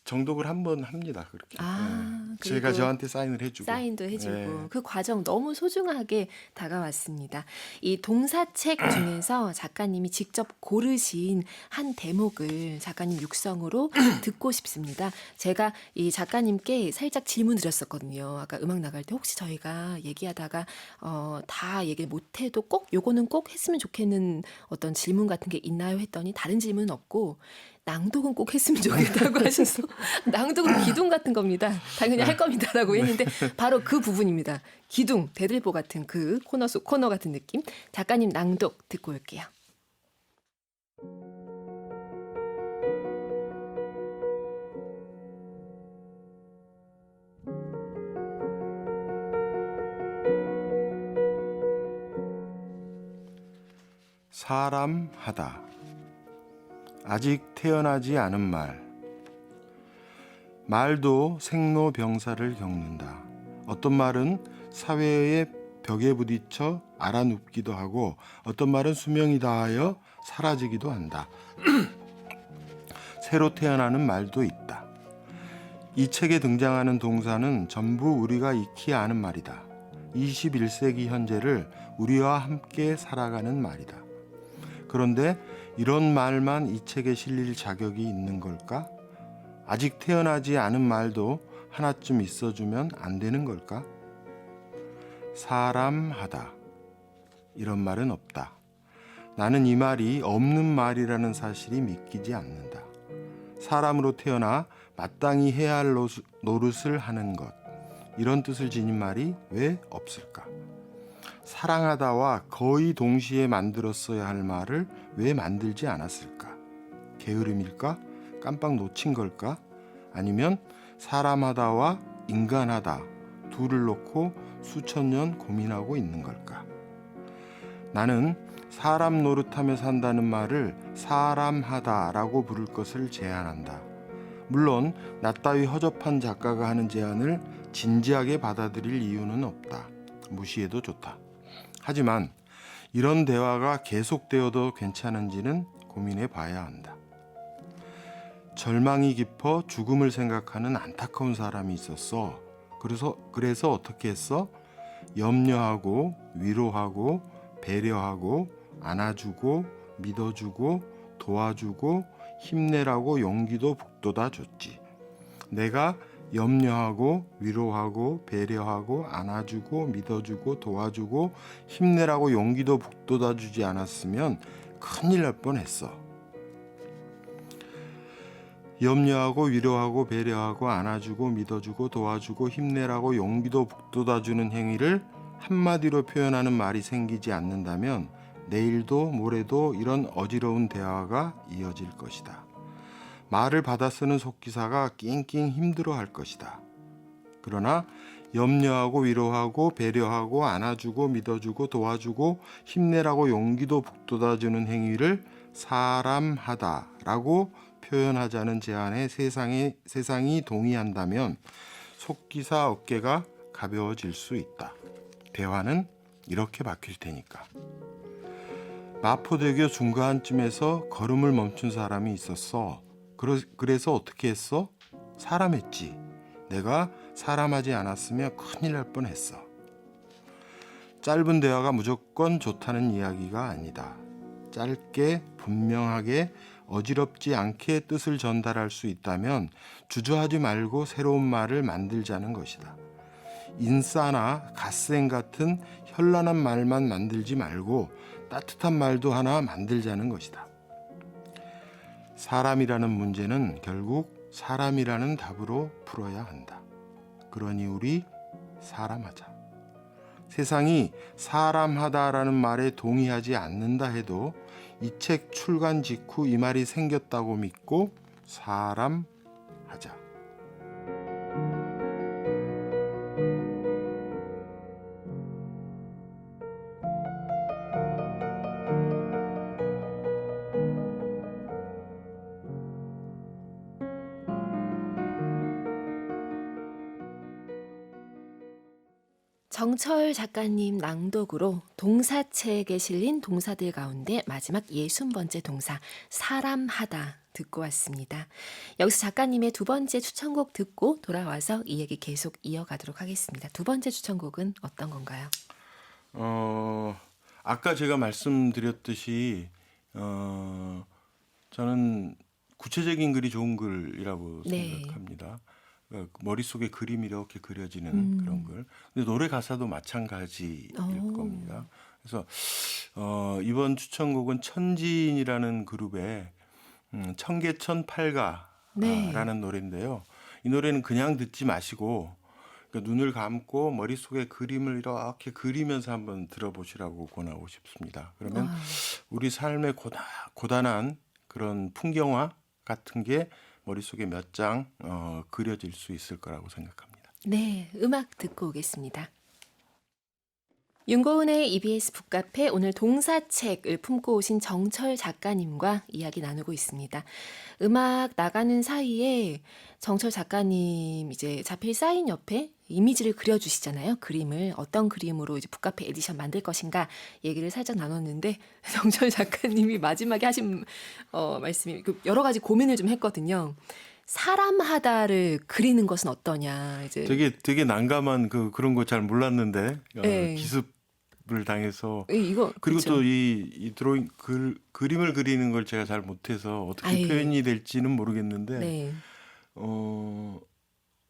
정독을 한 번 합니다. 그렇게. 제가 그리고 저한테 사인을 해주고. 사인도 해주고 예. 그 과정 너무 소중하게 다가왔습니다. 이 동사책 중에서 작가님이 직접 고르신 한 대목을 작가님 육성으로 듣고 싶습니다. 제가 이 작가님께 살짝 질문 드렸었거든요. 아까 음악 나갈 때 혹시 저희가 얘기하다가 다 얘기를 못해도 꼭 요거는 꼭 했으면 좋겠는 어떤 질문 같은 게 있나요? 했더니 다른 질문은 없고 낭독은 꼭 했으면 좋겠다고 하셔서 낭독은 기둥 같은 겁니다. 당연히 할 겁니다라고 했는데 바로 그 부분입니다. 기둥, 대들보 같은 그 코너 속 코너 같은 느낌. 작가님 낭독 듣고 올게요. 사람하다. 아직 태어나지 않은 말. 말도 생로병사를 겪는다. 어떤 말은 사회의 벽에 부딪혀 알아눕기도 하고 어떤 말은 수명이 다하여 사라지기도 한다. 새로 태어나는 말도 있다. 이 책에 등장하는 동사는 전부 우리가 익히 아는 말이다. 21세기 현재를 우리와 함께 살아가는 말이다. 그런데 이런 말만 이 책에 실릴 자격이 있는 걸까? 아직 태어나지 않은 말도 하나쯤 있어주면 안 되는 걸까? 사람하다. 이런 말은 없다. 나는 이 말이 없는 말이라는 사실이 믿기지 않는다. 사람으로 태어나 마땅히 해야 할 노릇을 하는 것. 이런 뜻을 지닌 말이 왜 없을까? 사랑하다와 거의 동시에 만들었어야 할 말을 왜 만들지 않았을까? 게으름일까? 깜빡 놓친 걸까? 아니면 사람하다와 인간하다 둘을 놓고 수천 년 고민하고 있는 걸까? 나는 사람 노릇하며 산다는 말을 사람하다라고 부를 것을 제안한다. 물론 나 따위 허접한 작가가 하는 제안을 진지하게 받아들일 이유는 없다. 무시해도 좋다. 하지만 이런 대화가 계속되어도 괜찮은지는 고민해 봐야 한다. 절망이 깊어 죽음을 생각하는 안타까운 사람이 있었어. 그래서 어떻게 했어? 염려하고 위로하고 배려하고 안아주고 믿어주고 도와주고 힘내라고 용기도 북돋아 줬지. 내가 염려하고 위로하고 배려하고 안아주고 믿어주고 도와주고 힘내라고 용기도 북돋아 주지 않았으면 큰일 날 뻔했어. 염려하고 위로하고 배려하고 안아주고 믿어주고 도와주고 힘내라고 용기도 북돋아주는 행위를 한마디로 표현하는 말이 생기지 않는다면 내일도 모레도 이런 어지러운 대화가 이어질 것이다. 말을 받아 쓰는 속기사가 낑낑 힘들어할 것이다. 그러나 염려하고 위로하고 배려하고 안아주고 믿어주고 도와주고 힘내라고 용기도 북돋아주는 행위를 사람하다라고 표현하자는 제안에 세상이 동의한다면 속기사 어깨가 가벼워질 수 있다. 대화는 이렇게 바뀔 테니까. 마포대교 중간쯤에서 걸음을 멈춘 사람이 있었어. 그래서 어떻게 했어? 사람했지. 내가 사람하지 않았으면 큰일 날 뻔했어. 짧은 대화가 무조건 좋다는 이야기가 아니다. 짧게 분명하게 어지럽지 않게 뜻을 전달할 수 있다면 주저하지 말고 새로운 말을 만들자는 것이다. 인싸나 갓생 같은 현란한 말만 만들지 말고 따뜻한 말도 하나 만들자는 것이다. 사람이라는 문제는 결국 사람이라는 답으로 풀어야 한다. 그러니 우리 사람하자. 세상이 사람하다라는 말에 동의하지 않는다 해도 이 책 출간 직후 이 말이 생겼다고 믿고 사람하자. 정철 작가님 낭독으로 동사책에 실린 동사들 가운데 마지막 60번째 동사 사람하다 듣고 왔습니다. 여기서 작가님의 두 번째 추천곡 듣고 돌아와서 이 얘기 계속 이어가도록 하겠습니다. 두 번째 추천곡은 어떤 건가요? 아까 제가 말씀드렸듯이 저는 구체적인 글이 좋은 글이라고 네. 생각합니다. 그러니까 머릿속에 그림이 이렇게 그려지는 그런 글. 근데 노래 가사도 마찬가지일 오. 겁니다. 그래서 이번 추천곡은 천지인이라는 그룹의 청계천 네. 팔가라는 노래인데요. 이 노래는 그냥 듣지 마시고 그러니까 눈을 감고 머릿속에 그림을 이렇게 그리면서 한번 들어보시라고 권하고 싶습니다. 그러면 와. 우리 삶의 고단한 그런 풍경화 같은 게 머릿속에 몇 장 그려질 수 있을 거라고 생각합니다. 네, 음악 듣고 오겠습니다. 윤고은의 EBS 북카페 오늘 동사책을 품고 오신 정철 작가님과 이야기 나누고 있습니다. 음악 나가는 사이에 정철 작가님 이제 자필 사인 옆에 이미지를 그려주시잖아요. 그림을 어떤 그림으로 이제 북카페 에디션 만들 것인가 얘기를 살짝 나눴는데 정철 작가님이 마지막에 하신 말씀이 여러 가지 고민을 좀 했거든요. 사람하다를 그리는 것은 어떠냐 이제 되게 난감한 그런 거 잘 몰랐는데 네. 기습을 당해서 이거 그리고 그쵸. 또 이 드로잉 그림을 그리는 걸 제가 잘 못해서 어떻게 아이. 표현이 될지는 모르겠는데 네.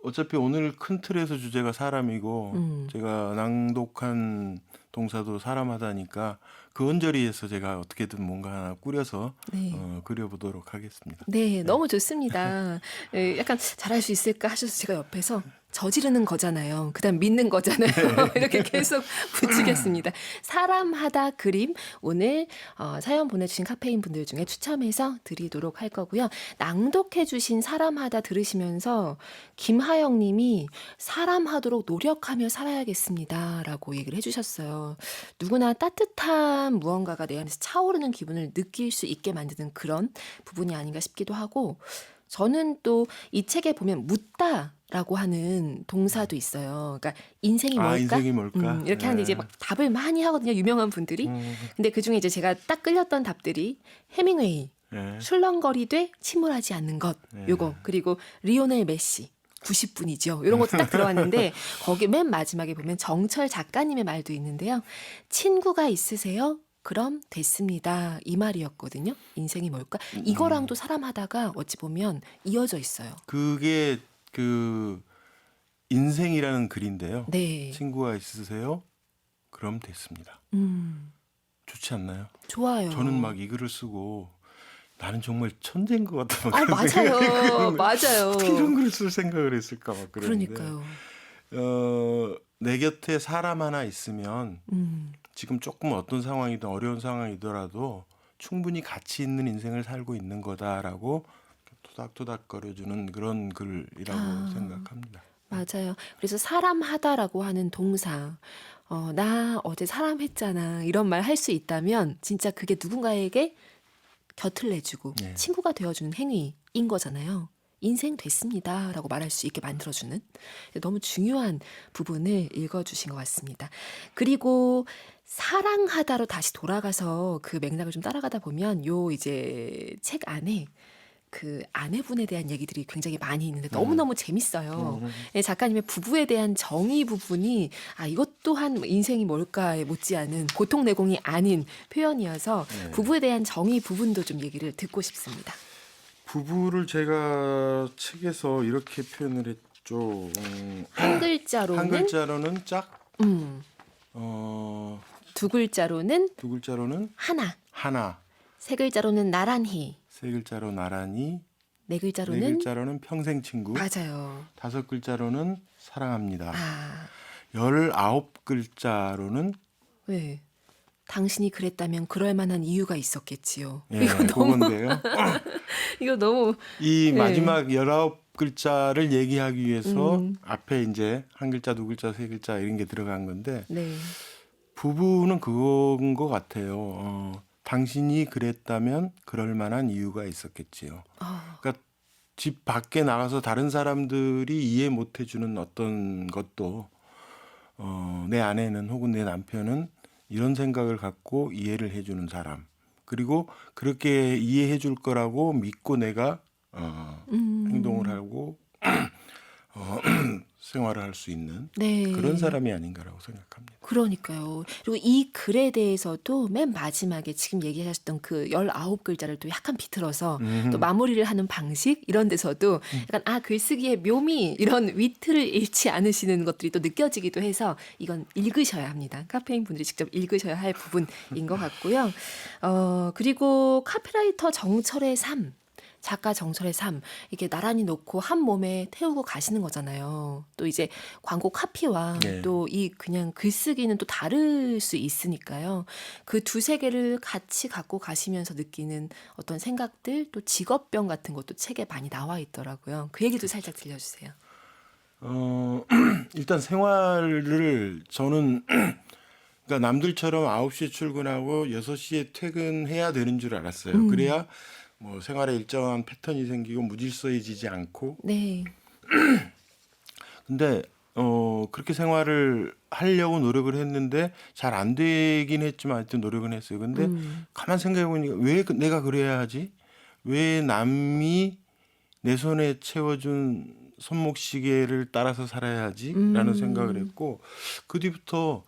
어차피 오늘 큰 틀에서 주제가 사람이고 제가 낭독한 동사도 사람하다니까 그 언저리에서 제가 어떻게든 뭔가 하나 꾸려서 네. 그려보도록 하겠습니다. 네, 너무 좋습니다. 예, 약간 잘할 수 있을까 하셔서 제가 옆에서 저지르는 거잖아요. 그다음 믿는 거잖아요. 이렇게 계속 붙이겠습니다. 사람하다 그림 오늘 사연 보내주신 카페인 분들 중에 추첨해서 드리도록 할 거고요. 낭독해주신 사람하다 들으시면서 김하영 님이 사람하도록 노력하며 살아야겠습니다라고 얘기를 해주셨어요. 누구나 따뜻한 무언가가 내 안에서 차오르는 기분을 느낄 수 있게 만드는 그런 부분이 아닌가 싶기도 하고 저는 또 이 책에 보면 묻다라고 하는 동사도 있어요. 그러니까 인생이 뭘까? 인생이 뭘까? 이렇게 하는데 이제 막 답을 많이 하거든요. 유명한 분들이. 근데 그중에 이제 제가 딱 끌렸던 답들이 해밍웨이, 네. 술렁거리되 침울하지 않는 것, 요거 그리고 리오넬 메시 90분이죠. 이런 것도 딱 들어왔는데 거기 맨 마지막에 보면 정철 작가님의 말도 있는데요. 친구가 있으세요? 그럼 됐습니다. 이 말이었거든요. 인생이 뭘까? 이거랑도 사람하다가 어찌 보면 이어져 있어요. 그게 그 인생이라는 글인데요. 네. 친구가 있으세요? 그럼 됐습니다. 좋지 않나요? 좋아요. 저는 막 이 글을 쓰고 나는 정말 천재인 것 같다. 막 그런 맞아요. 생각을 맞아요. 어떻게 이런 글을 쓸 생각을 했을까 막 그랬는데. 그러니까요. 내 곁에 사람 하나 있으면 지금 조금 어떤 상황이든 어려운 상황이더라도 충분히 가치 있는 인생을 살고 있는 거다라고 토닥토닥거려주는 그런 글이라고 생각합니다. 맞아요. 그래서 사람하다라고 하는 동사, 나 어제 사람 했잖아. 이런 말 할 수 있다면 진짜 그게 누군가에게 곁을 내주고 네. 친구가 되어주는 행위인 거잖아요. 인생 됐습니다. 라고 말할 수 있게 만들어주는 너무 중요한 부분을 읽어주신 것 같습니다. 그리고 사랑하다로 다시 돌아가서 그 맥락을 좀 따라가다 보면 요 이제 책 안에 그 아내분에 대한 얘기들이 굉장히 많이 있는데 너무너무 재밌어요. 예, 작가님의 부부에 대한 정의 부분이 이것 또한 인생이 뭘까에 못지않은 고통내공이 아닌 표현이어서 네. 부부에 대한 정의 부분도 좀 얘기를 듣고 싶습니다. 부부를 제가 책에서 이렇게 표현을 했죠. 한 글자로는 한 글자로는 짝, 두 글자로는 두 글자로는 하나, 하나, 세 글자로는 나란히, 세 글자로 나란히, 네 네 글자로는 글자로는 평생 친구, 맞아요. 다섯 글자로는 사랑합니다. 19글자로는 19글자로는 네. 당신이 그랬다면 그럴 만한 이유가 있었겠지요. 예, 그건데요. 이거 너무 이 네. 마지막 19글자를 얘기하기 위해서 앞에 이제 한 글자, 두 글자, 세 글자 이런 게 들어간 건데 네. 부부는 그건 것 같아요. 당신이 그랬다면 그럴 만한 이유가 있었겠지요. 그러니까 집 밖에 나가서 다른 사람들이 이해 못 해주는 어떤 것도 내 아내는 혹은 내 남편은 이런 생각을 갖고 이해를 해주는 사람. 그리고 그렇게 이해해 줄 거라고 믿고 내가 행동을 음. 하고 어, 생활을 할 수 있는 그런 네. 사람이 아닌가라고 생각합니다. 그러니까요. 그리고 이 글에 대해서도 맨 마지막에 지금 얘기하셨던 그 19글자를 또 약간 비틀어서 또 음, 마무리를 하는 방식 이런 데서도 약간 글쓰기의 묘미 이런 위트를 잃지 않으시는 것들이 또 느껴지기도 해서 이건 읽으셔야 합니다. 카페인 분들이 직접 읽으셔야 할 부분인 것 같고요. 그리고 카피라이터 정철의 삶. 작가 정철의 삶, 이게 나란히 놓고 한 몸에 태우고 가시는 거잖아요. 또 이제 광고 카피와 네. 또 이 그냥 글쓰기는 또 다를 수 있으니까요. 그 두세 개를 같이 갖고 가시면서 느끼는 어떤 생각들, 또 직업병 같은 것도 책에 많이 나와 있더라고요. 그 얘기도 살짝 들려주세요. 어, 일단 생활을 저는 그러니까 남들처럼 9시에 출근하고 6시에 퇴근해야 되는 줄 알았어요. 음, 그래야 뭐 생활에 일정한 패턴이 생기고 무질서해지지 않고. 네. 근데 그렇게 생활을 하려고 노력을 했는데 잘 안 되긴 했지만 하여튼 노력은 했어요. 근데 음, 가만 생각해 보니까 왜 내가 그래야 하지? 왜 남이 내 손에 채워준 손목시계를 따라서 살아야 하지? 라는 생각을 음, 했고 그 뒤부터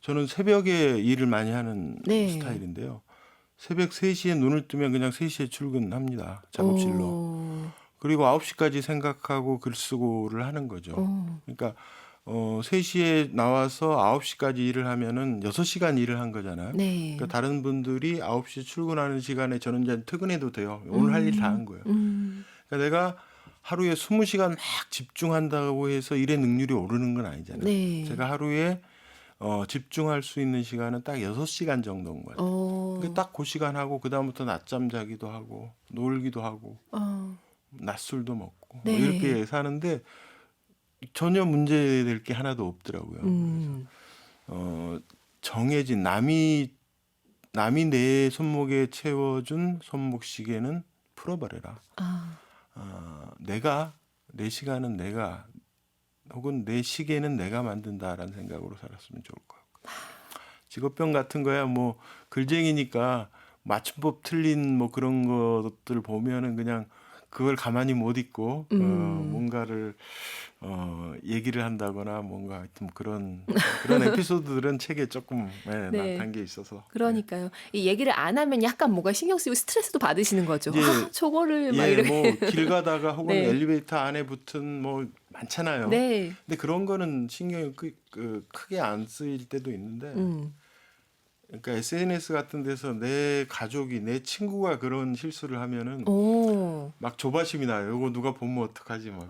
저는 새벽에 일을 많이 하는 네. 스타일인데요. 새벽 3시에 눈을 뜨면 그냥 3시에 출근합니다. 작업실로. 오, 그리고 9시까지 생각하고 글쓰고를 하는 거죠. 오, 그러니까 3시에 나와서 9시까지 일을 하면은 6시간 일을 한 거잖아요. 네. 그러니까 다른 분들이 9시 출근하는 시간에 저는 이제 퇴근해도 돼요. 오늘 할 일 다 한 음, 거예요. 음, 그러니까 내가 하루에 20시간 막 집중한다고 해서 일의 능률이 오르는 건 아니잖아요. 네. 제가 하루에 집중할 수 있는 시간은 딱 6시간 정도인 것 같아요. 그러니까 어, 딱 그 시간 하고 그다음부터 낮잠 자기도 하고 놀기도 하고 어, 낮술도 먹고 뭐 네. 이렇게 사는데 전혀 문제될 게 하나도 없더라고요. 그래서 음, 어, 정해진 남이 내 손목에 채워준 손목시계는 풀어버려라. 아, 내가 내 시간은 내가 혹은 내 시계는 내가 만든다라는 생각으로 살았으면 좋을 것 같고 직업병 같은 거야 뭐 글쟁이니까 맞춤법 틀린 뭐 그런 것들 보면은 그냥 그걸 가만히 못 있고 음, 뭔가를 얘기를 한다거나 뭔가 하여튼 그런 에피소드들은 책에 조금 네. 담겨 있어서 그러니까요. 이 얘기를 안 하면 약간 뭔가 신경 쓰이고 스트레스도 받으시는 거죠. 이제 저거를 막 예, 이렇게. 뭐 길 가다가 혹은 네. 엘리베이터 안에 붙은 뭐 많잖아요. 네. 근데 그런 거는 신경이 크게 안 쓰일 때도 있는데, 음. 그러니까 SNS 같은 데서 내 가족이, 내 친구가 그런 실수를 하면은 오. 막 조바심이 나요. 이거 누가 보면 어떡하지 막.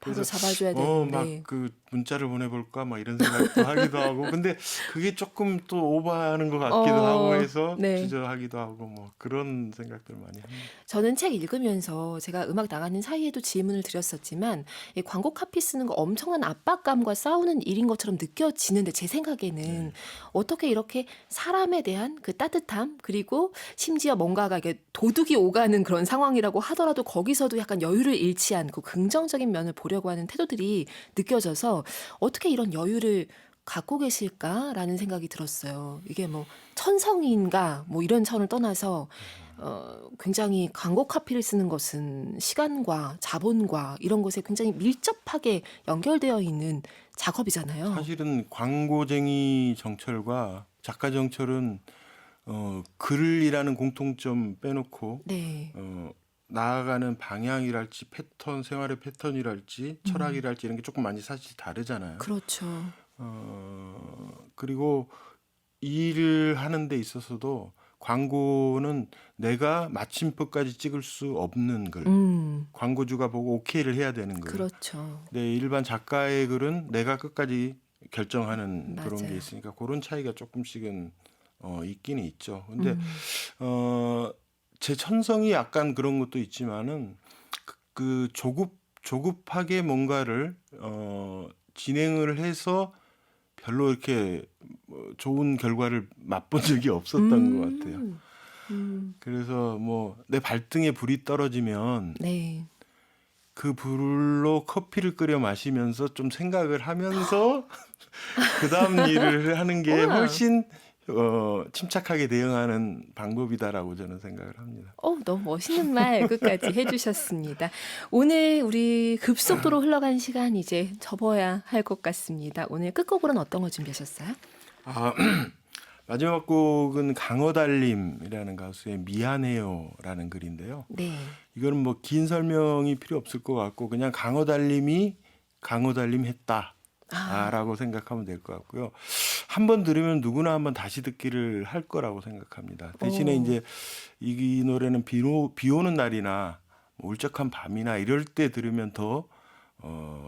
바로 그래서 잡아줘야 막 되는데. 그 문자를 보내볼까 막 이런 생각도 하기도 하고 근데 그게 조금 또 오버하는 것 같기도 하고 해서 네. 주저하기도 하고 뭐 그런 생각들 많이 합니다. 저는 책 읽으면서 제가 음악 나가는 사이에도 질문을 드렸었지만 이 광고 카피 쓰는 거 엄청난 압박감과 싸우는 일인 것처럼 느껴지는데 제 생각에는 네. 어떻게 이렇게 사람에 대한 그 따뜻함 그리고 심지어 뭔가가 이게 도둑이 오가는 그런 상황이라고 하더라도 거기서도 약간 여유를 잃지 않고 긍정적인 면을 보려고 하는 태도들이 느껴져서 어떻게 이런 여유를 갖고 계실까라는 생각이 들었어요. 이게 뭐 천성인가 뭐 이런 차원을 떠나서 굉장히 광고 카피를 쓰는 것은 시간과 자본과 이런 것에 굉장히 밀접하게 연결되어 있는 작업이잖아요. 사실은 광고쟁이 정철과 작가 정철은 글이라는 공통점 빼놓고 네. 나아가는 방향이랄지 패턴, 생활의 패턴이랄지 음, 철학이랄지 이런 게 조금 많이 사실 다르잖아요. 그렇죠. 그리고 일을 하는 데 있어서도 광고는 내가 마침표까지 찍을 수 없는 글. 광고주가 보고 오케이를 해야 되는 글. 그렇죠. 근데 일반 작가의 글은 내가 끝까지 결정하는 그런 게 맞아요. 있으니까 그런 차이가 조금씩은 있기는 있죠. 근데 음, 어, 제 천성이 약간 그런 것도 있지만은 그 조급하게 뭔가를 진행을 해서 별로 이렇게 뭐 좋은 결과를 맛본 적이 없었던 것 같아요. 음, 음, 그래서 뭐 내 발등에 불이 떨어지면 네. 그 불로 커피를 끓여 마시면서 좀 생각을 하면서 그다음 일을 하는 게 우와. 훨씬 침착하게 대응하는 방법이다라고 저는 생각을 합니다. 너무 멋있는 말 끝까지 해주셨습니다. 오늘 우리 급속도로 흘러간 시간 이제 접어야 할 것 같습니다. 오늘 끝곡으로는 어떤 거 준비하셨어요? 아, 마지막 곡은 강어달님이라는 가수의 미안해요라는 글인데요. 네. 이거는 뭐 긴 설명이 필요 없을 것 같고 그냥 강어달님이 강어달님 했다. 아, 라고 생각하면 될 것 같고요. 한 번 들으면 누구나 한번 다시 듣기를 할 거라고 생각합니다. 대신에 오. 이제 이 노래는 비 오는 날이나 뭐 울적한 밤이나 이럴 때 들으면 더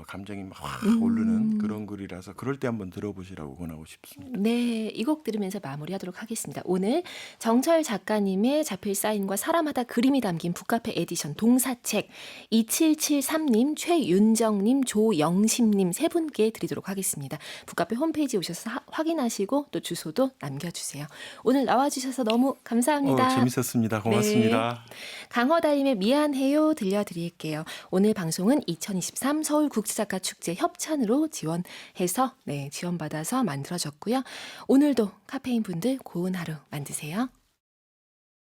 감정이 막 확 오르는 그런 글이라서 그럴 때 한번 들어보시라고 권하고 싶습니다. 네, 이 곡 들으면서 마무리하도록 하겠습니다. 오늘 정철 작가님의 자필 사인과 사람마다 그림이 담긴 북카페 에디션 동사책 2773님, 최윤정님, 조영심님 세 분께 드리도록 하겠습니다. 북카페 홈페이지에 오셔서 확인하시고 또 주소도 남겨주세요. 오늘 나와주셔서 너무 감사합니다. 재밌었습니다. 고맙습니다. 강허달님의 미안해요 들려드릴게요. 오늘 방송은 2023 서울국제작가축제 협찬으로 지원받아서 만들어졌고요. 오늘도 카페인 분들 고운 하루 만드세요.